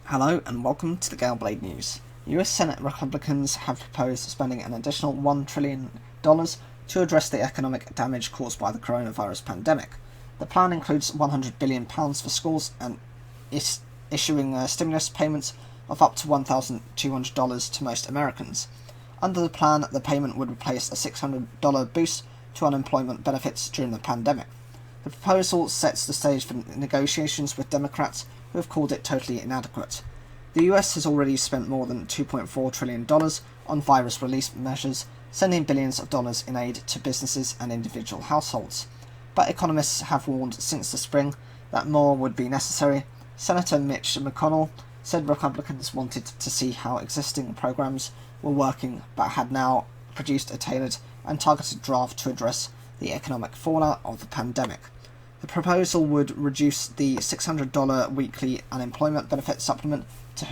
Hello and welcome to the Galeblade News. US Senate Republicans have proposed spending an additional $1 trillion to address the economic damage caused by the coronavirus pandemic. The plan includes £100 billion for schools and is issuing stimulus payments of up to $1,200 to most Americans. Under the plan, the payment would replace a $600 boost to unemployment benefits during the pandemic. The proposal sets the stage for negotiations with Democrats who have called it totally inadequate. The US has already spent more than $2.4 trillion on virus relief measures, sending billions of dollars in aid to businesses and individual households. But economists have warned since the spring that more would be necessary. Senator Mitch McConnell said Republicans wanted to see how existing programs were working, but had now produced a tailored and targeted draft to address the economic fallout of the pandemic. The proposal would reduce the $600 weekly unemployment benefit supplement to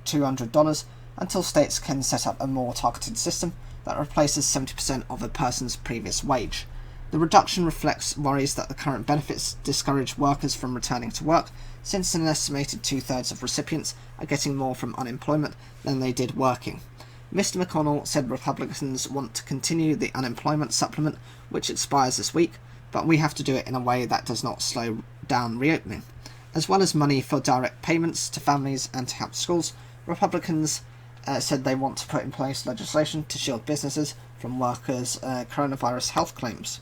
$200 until states can set up a more targeted system that replaces 70% of a person's previous wage. The reduction reflects worries that the current benefits discourage workers from returning to work, since an estimated two-thirds of recipients are getting more from unemployment than they did working. Mr. McConnell said Republicans want to continue the unemployment supplement, which expires this week, but we have to do it in a way that does not slow down reopening. As well as money for direct payments to families and to help schools, Republicans said they want to put in place legislation to shield businesses from workers' coronavirus health claims.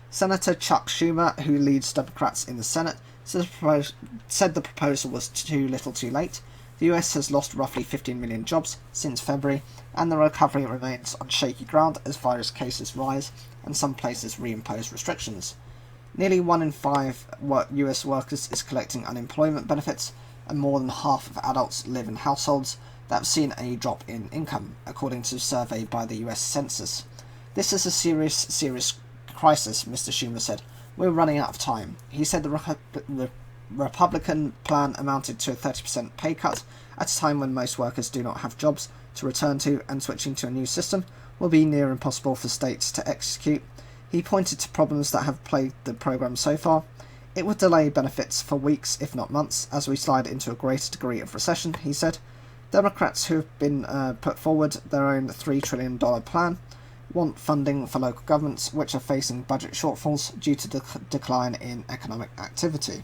Senator Chuck Schumer, who leads Democrats in the Senate, said the proposal was too little too late. The US has lost roughly 15 million jobs since February, and the recovery remains on shaky ground as virus cases rise and some places reimpose restrictions. Nearly 1 in 5 US workers is collecting unemployment benefits, and more than half of adults live in households that have seen a drop in income, according to a survey by the US Census. This is a serious crisis, Mr. Schumer said. We're running out of time. He said the Republican plan amounted to a 30% pay cut at a time when most workers do not have jobs to return to, and switching to a new system will be near impossible for states to execute. He pointed to problems that have plagued the program so far. It would delay benefits for weeks, if not months, as we slide into a greater degree of recession, he said. Democrats who have been put forward their own $3 trillion plan want funding for local governments, which are facing budget shortfalls due to the decline in economic activity.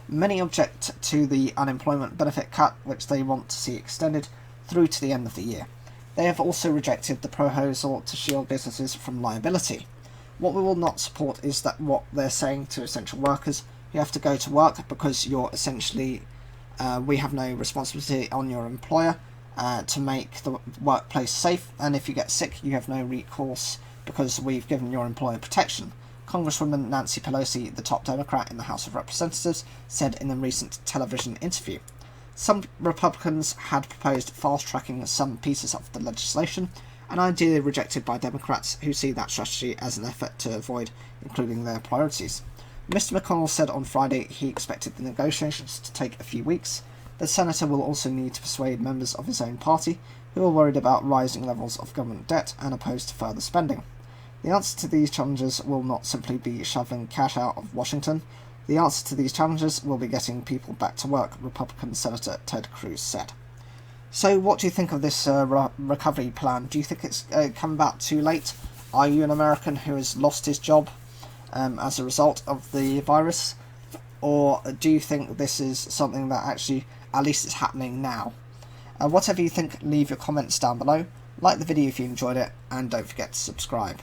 Many object to the unemployment benefit cut, which they want to see extended through to the end of the year. They have also rejected the proposal to shield businesses from liability. What we will not support is that what they're saying to essential workers: you have to go to work because you're essentially, we have no responsibility on your employer to make the workplace safe, and if you get sick you have no recourse because we've given your employer protection. Congresswoman Nancy Pelosi, the top Democrat in the House of Representatives, said in a recent television interview. Some Republicans had proposed fast-tracking some pieces of the legislation, an idea rejected by Democrats who see that strategy as an effort to avoid including their priorities. Mr. McConnell said on Friday he expected the negotiations to take a few weeks. The senator will also need to persuade members of his own party who are worried about rising levels of government debt and opposed to further spending. The answer to these challenges will not simply be shoveling cash out of Washington. The answer to these challenges will be getting people back to work, Republican Senator Ted Cruz said. So what do you think of this recovery plan? Do you think it's come about too late? Are you an American who has lost his job as a result of the virus? Or do you think this is something that actually at least is happening now? Whatever you think, leave your comments down below. Like the video if you enjoyed it, and don't forget to subscribe.